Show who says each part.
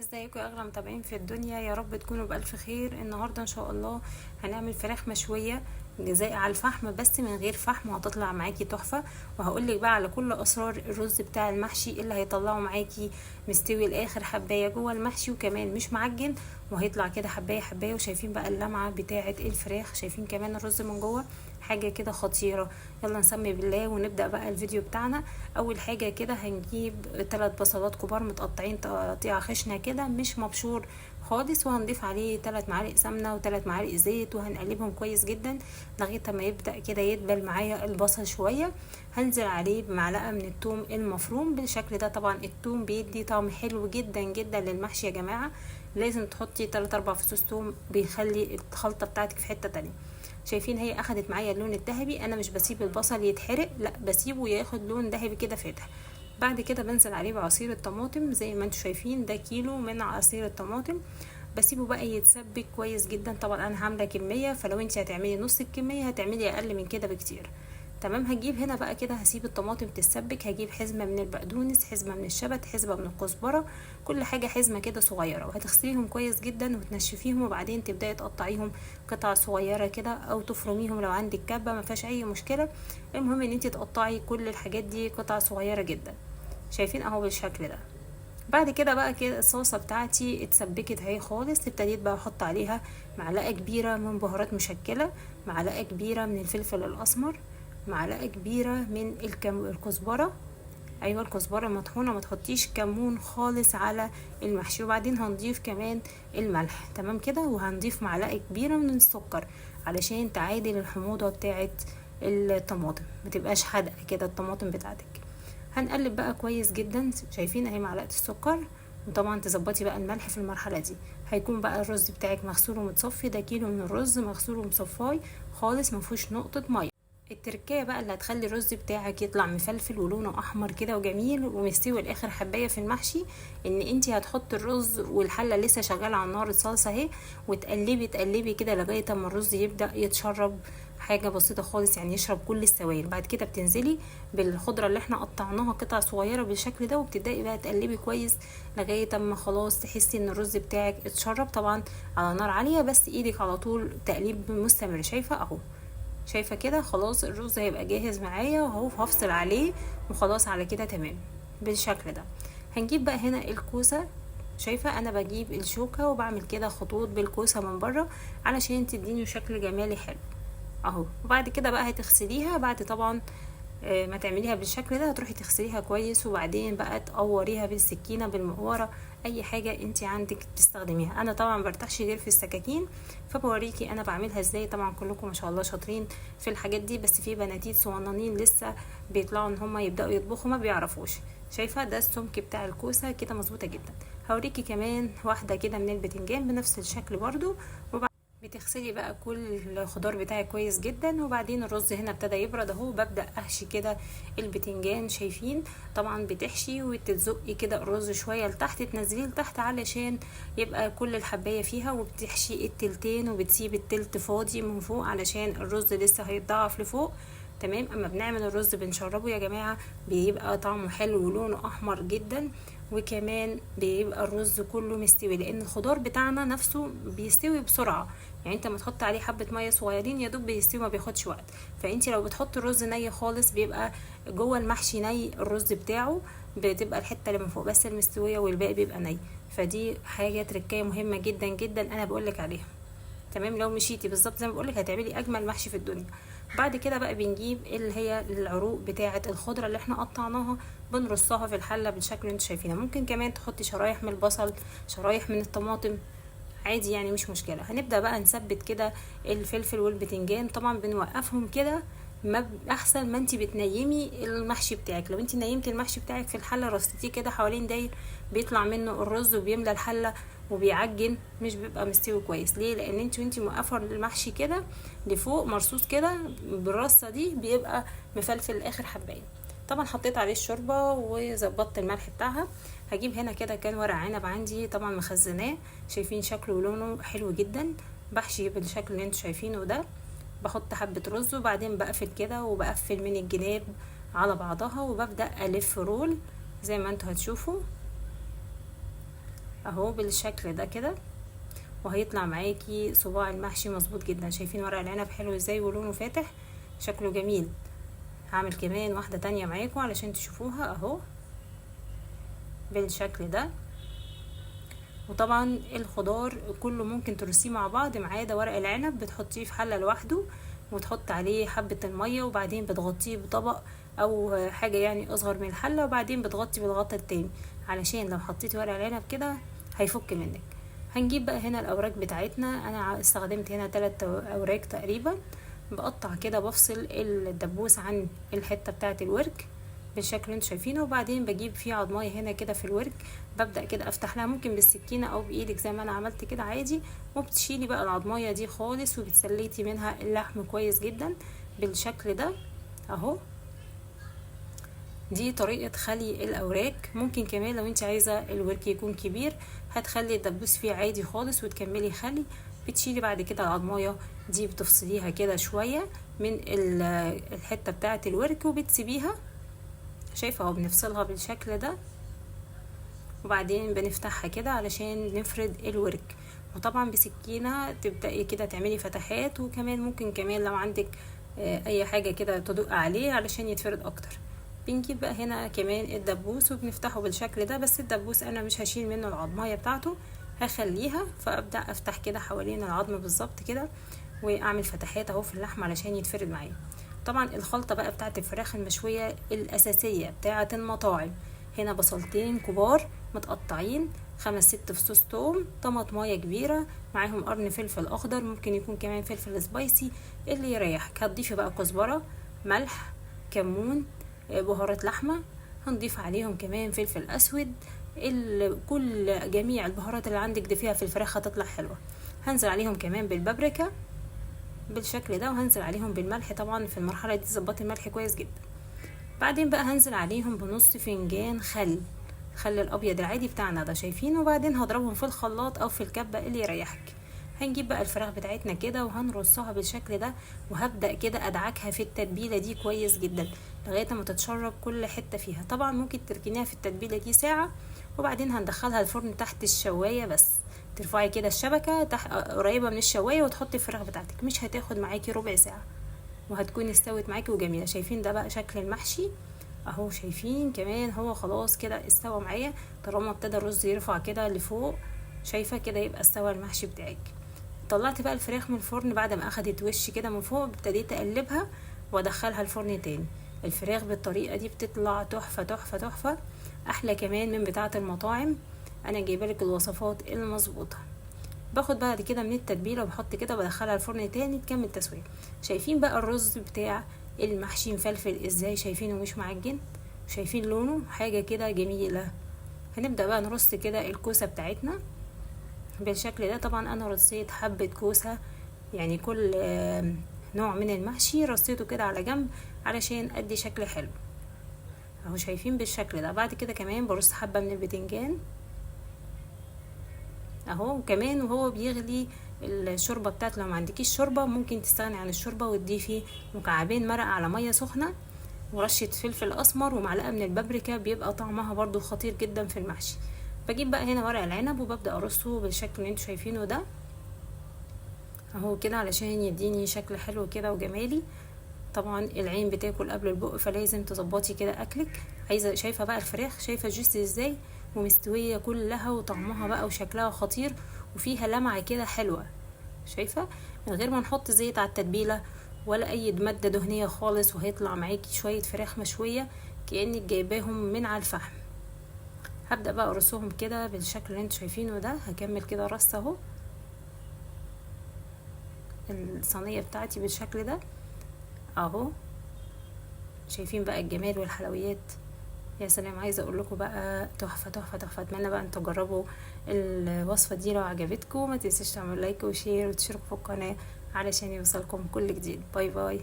Speaker 1: ازيكم يا اغلى متابعين في الدنيا؟ يا رب تكونوا بالف خير. النهارده ان شاء الله هنعمل فراخ مشويه زي على الفحم بس من غير فحم، وهتطلع معاكي تحفه. وهقولك بقى على كل اسرار الرز بتاع المحشي اللي هيطلعه معاكي مستوي الاخر، حبايه جوه المحشي وكمان مش معجن، وهيطلع كده حبايه حبايه. وشايفين بقى اللمعه بتاعه الفراخ، شايفين كمان الرز من جوه حاجه كده خطيره. يلا نسمي بالله ونبدا بقى الفيديو بتاعنا. اول حاجه كده هنجيب 3 بصلات كبار متقطعين تقطيعه خشنه كده مش مبشور خالص، وهنضيف عليه 3 معالق سمنه و3 معالق زيت، وهنقلبهم كويس جدا لغايه ما يبدا كده يدبل معايا البصل شويه. هنزل عليه بمعلقه من الثوم المفروم بالشكل ده. طبعا الثوم بيدي طعم حلو جدا جدا للمحشي يا جماعه، لازم تحطي 3 4 فصوص ثوم، بيخلي الخلطه بتاعتك في حته تانية. شايفين هي اخدت معايا اللون الذهبي، انا مش بسيب البصل يتحرق، لا بسيبه ياخد لون ذهبي كده فاتح. بعد كده بنزل عليه بعصير الطماطم زي ما انتم شايفين، ده كيلو من عصير الطماطم. بسيبه بقى يتسبك كويس جدا. طبعا انا عامله كميه، فلو انت هتعملي نص الكميه هتعملي اقل من كده بكتير. تمام. هجيب هنا بقى كده هسيب الطماطم تتسبك، هجيب حزمه من البقدونس، حزمه من الشبت، حزمه من الكزبره، كل حاجه حزمه كده صغيره، وهتغسليهم كويس جدا وتنشفيهم، وبعدين تبداي تقطعيهم قطع صغيره كده او تفرميهم لو عندك كبه ما فيهاش اي مشكله. المهم ان انت تقطعي كل الحاجات دي قطع صغيره جدا. شايفين اهو بالشكل ده. بعد كده بقى كده الصلصه بتاعتي اتسبكت اهي خالص، ابتديت بقى احط عليها معلقه كبيره من بهارات مشكله، معلقه كبيره من الفلفل الاسمر، معلقه كبيره من الكزبره. ايوه الكزبره مطحونه، ما تحطيش كمون خالص على المحشي. وبعدين هنضيف كمان الملح. تمام كده. وهنضيف معلقه كبيره من السكر علشان تعادل الحموضه بتاعه الطماطم، ما تبقاش حادقه كده الطماطم بتاعتك. هنقلب بقى كويس جدا. شايفين اهي معلقه السكر. وطبعا تظبطي بقى الملح في المرحله دي. هيكون بقى الرز بتاعك مغسول ومتصفي، ده كيلو من الرز مغسول ومصفاي خالص، ما فيهوش نقطه ميه. التركية بقى اللي هتخلي الرز بتاعك يطلع مفلفل ولونه احمر كده وجميل ومستوي الاخر حبايه في المحشي، ان انتي هتحطي الرز والحله لسه شغاله على النار الصلصه اهي، وتقلبي تقلبي كده لغايه اما الرز يبدا يتشرب حاجه بسيطه خالص، يعني يشرب كل السوائل. بعد كده بتنزلي بالخضره اللي احنا قطعناها قطع صغيره بالشكل ده، وبتبداي بقى تقلبي كويس لغايه اما خلاص تحسي ان الرز بتاعك اتشرب، طبعا على نار عاليه بس ايدك على طول تقليب مستمر. شايفه اهو، شايفه كده خلاص الرز هيبقى جاهز معايا وهو هفصل عليه وخلاص على كده تمام بالشكل ده. هنجيب بقى هنا الكوسه. شايفه انا بجيب الشوكه وبعمل كده خطوط بالكوسه من بره علشان تديني شكل جمالي حلو اهو. وبعد كده بقى هتغسليها بعد طبعا ما تعمليها بالشكل ده، هتروحي تغسليها كويس، وبعدين بقى تقوريها بالسكينه بالمقوره، اي حاجه انت عندك تستخدميها. انا طبعا برتاحش غير في السكاكين، فبوريكي انا بعملها ازاي. طبعا كلكم ما شاء الله شاطرين في الحاجات دي، بس في بناتيت صغننين لسه بيطلعوا ان هم يبداوا يطبخوا ما بيعرفوش. شايفه ده السمك بتاع الكوسه كده مظبوطه جدا. هوريكي كمان واحده كده من البتنجان بنفس الشكل برضو. بتغسلي بقى كل الخضار بتاعي كويس جدا، وبعدين الرز هنا ابتدى يبرد اهو، ببدا احشي كده البتنجان. شايفين طبعا بتحشي وتزقي كده الرز شويه لتحت، تنزليه لتحت علشان يبقى كل الحبايه فيها، وبتحشي التلتين وبتسيب التلت فاضي من فوق علشان الرز لسه هيتضاعف لفوق. تمام. اما بنعمل الرز بنشربه يا جماعه بيبقى طعمه حلو ولونه احمر جدا، وكمان بيبقى الرز كله مستوي، لان الخضار بتاعنا نفسه بيستوي بسرعه. يعني انت ما تحط عليه حبه ميه صغيرين يا دوب بيستوي، ما بياخدش وقت. فانت لو بتحط الرز ني خالص بيبقى جوه المحشي ني الرز بتاعه، بتبقى الحته اللي من فوق بس المستويه والباقي بيبقى ني. فدي حاجه تركيه مهمه جدا جدا انا بقولك عليها. تمام. لو مشيتي بالظبط زي ما بقولك هتعملي اجمل محشي في الدنيا. بعد كده بقى بنجيب اللي هي العروق بتاعه الخضره اللي احنا قطعناها، بنرصها في الحله بالشكل اللي انتوا شايفينه. ممكن كمان تحطي شرايح من البصل، شرايح من الطماطم، عادي يعني مش مشكله. هنبدا بقى نثبت كده الفلفل والبتنجان. طبعا بنوقفهم كده، ما احسن ما انت بتنيمي المحشي بتاعك. لو انت نيمتي المحشي بتاعك في الحله رصتيه كده حوالين داير، بيطلع منه الرز وبيملى الحله وبيعجن، مش بيبقى مستوي كويس. ليه؟ لان انت وانت موقفه المحشي كده لفوق مرصوص كده بالرصه دي بيبقى مفلفل الاخر حبايه. طبعا حطيت عليه الشوربه وظبطت الملح بتاعها. هجيب هنا كده كان ورق عنب عندي طبعا مخزناه، شايفين شكله ولونه حلو جدا. بحشي بالشكل اللي انتوا شايفينه ده، بحط حبه رز وبعدين بقفل كده وبقفل من الجناب على بعضها، وببدا الف رول زي ما انتوا هتشوفوا. اهو بالشكل ده كده، وهيطلع معاكي صباع المحشي مظبوط جدا. شايفين ورق العنب حلو ازاي ولونه فاتح، شكله جميل. هعمل كمان واحدة تانية معاكم علشان تشوفوها اهو بالشكل ده. وطبعا الخضار كله ممكن ترصيه مع بعض ما عدا ورق العنب، بتحطيه في حلة لوحده وتحط عليه حبة المية، وبعدين بتغطيه بطبق او حاجة يعني اصغر من الحلة، وبعدين بتغطي بالغطا التاني علشان لو حطيتي ورق العنب كده هيفك منك. هنجيب بقى هنا الاوراق بتاعتنا. انا استخدمت هنا 3 اوراق تقريبا. بقطع كده، بفصل الدبوس عن الحتة بتاعة الورك بالشكل اللي انتوا شايفينه، وبعدين بجيب فيه عضمايه هنا كده في الورك، ببدأ كده افتح لها ممكن بالسكينة او بايدك زي ما انا عملت كده عادي، وبتشيلي بقى العضمايه دي خالص وبتسليتي منها اللحم كويس جدا بالشكل ده اهو. دي طريقة خلي الاوراق. ممكن كمان لو انت عايزة الورك يكون كبير هتخلي الدبوس فيه عادي خالص وتكملي خلي. بتشيلي بعد كده العضمايه دي، بتفصليها كده شوية من الحتة بتاعة الورك وبتسيبيها. شايفه اهو بنفصلها بالشكل ده، وبعدين بنفتحها كده علشان نفرد الورك. وطبعا بسكينة تبدأي كده تعملي فتحات، وكمان ممكن كمان لو عندك اي حاجة كده تدق عليه علشان يتفرد اكتر. بنجيب بقى هنا كمان الدبوس وبنفتحه بالشكل ده، بس الدبوس انا مش هشيل منه العظمية بتاعته، هخليها. فابدأ افتح كده حوالين العظم بالظبط كده، واعمل فتحات اهو في اللحم علشان يتفرد معايا. طبعا الخلطة بقى بتاعت الفراخ المشوية الاساسية بتاعت المطاعم، هنا بصلتين كبار متقطعين، 5-6 فصوص توم، طماطمايه كبيرة معاهم قرن فلفل اخضر، ممكن يكون كمان فلفل سبايسي اللي يريحك. هتضيفي بقى كزبرة، ملح، كمون، بهارات لحمة، هنضيف عليهم كمان فلفل اسود. كل جميع البهارات اللي عندك ضيفيها في الفراخ هتطلع حلوة. هنزل عليهم كمان بالبابريكا بالشكل ده، وهنزل عليهم بالملح. طبعا في المرحلة دي ظبطي الملح كويس جدا. بعدين بقى هنزل عليهم بنص فنجان خل الابيض العادي بتاعنا ده شايفينه، وبعدين هضربهم في الخلاط او في الكبة اللي يريحك. هنجيب بقى الفراخ بتاعتنا كده وهنرصها بالشكل ده، وهبدأ كده ادعكها في التتبيلة دي كويس جدا لغاية ما تتشرب كل حتة فيها. طبعا ممكن تركنيها في التتبيلة دي ساعة، وبعدين هندخلها الفرن تحت الشواية. بس ترفعي كده الشبكة تحت قريبة من الشواية وتحطي الفراخ بتاعتك، مش هتاخد معاكي ربع ساعة وهتكون استوت معاكي وجميلة. شايفين ده بقى شكل المحشي اهو، شايفين كمان هو خلاص كده استوى معايا طالما ابتدى الرز يرفع كده لفوق. شايفه كده يبقى استوى المحشي بتاعك. طلعت بقى الفراخ من الفرن بعد ما اخدت وش كده من فوق، ابتديت اقلبها وادخلها الفرن تاني. الفراخ بالطريقه دي بتطلع تحفه تحفه تحفه، احلى كمان من بتاعه المطاعم. انا جايبه لك الوصفات المظبوطه. باخد بعد كده من التتبيله وبحط كده وبدخلها الفرن تاني تكمل تسويه. شايفين بقى الرز بتاع المحشي مفلفل ازاي، شايفينه مش معجن، شايفين لونه حاجه كده جميله. هنبدا بقى نرص كده الكوسه بتاعتنا بالشكل ده. طبعا انا رصيت حبه كوسه، يعني كل نوع من المحشي رصيته كده على جنب علشان ادي شكل حلو اهو، شايفين بالشكل ده. بعد كده كمان برص حبه من البتنجان اهو. وكمان وهو بيغلي الشوربه بتاعته، لو ما عندكيش شوربه ممكن تستغني عن الشوربه وتضيفي مكعبين مرقه على ميه سخنه ورشه فلفل اسمر ومعلقه من البابريكا، بيبقى طعمها برضو خطير جدا في المحشي. بجيب بقى هنا ورق العنب وببدا ارصه بالشكل اللي انتوا شايفينه ده اهو كده علشان يديني شكل حلو كده وجمالي. طبعا العين بتاكل قبل البق، فلازم تظبطي كده اكلك. عايزه شايفه بقى الفراخ، شايفه جوسي ازاي ومستويه كلها، وطعمها بقى وشكلها خطير وفيها لمعه كده حلوه. شايفه من غير ما نحط زيت على التتبيله ولا اي ماده دهنيه خالص، وهيطلع معاكي شويه فراخ مشويه كانك جايباهم من على الفحم. هبدا بقى ارصهم كده بالشكل اللي انتوا شايفينه ده. هكمل كده رص اهو الصينيه بتاعتي بالشكل ده اهو. شايفين بقى الجمال والحلويات، يا سلام. عايزه اقول لكم بقى تحفه تحفه تحفه. اتمنى بقى ان تجربوا الوصفه دي. لو عجبتكم ما تنسوش تعملوا لايك وشير وتشتركوا في القناه علشان يوصلكم كل جديد. باي باي.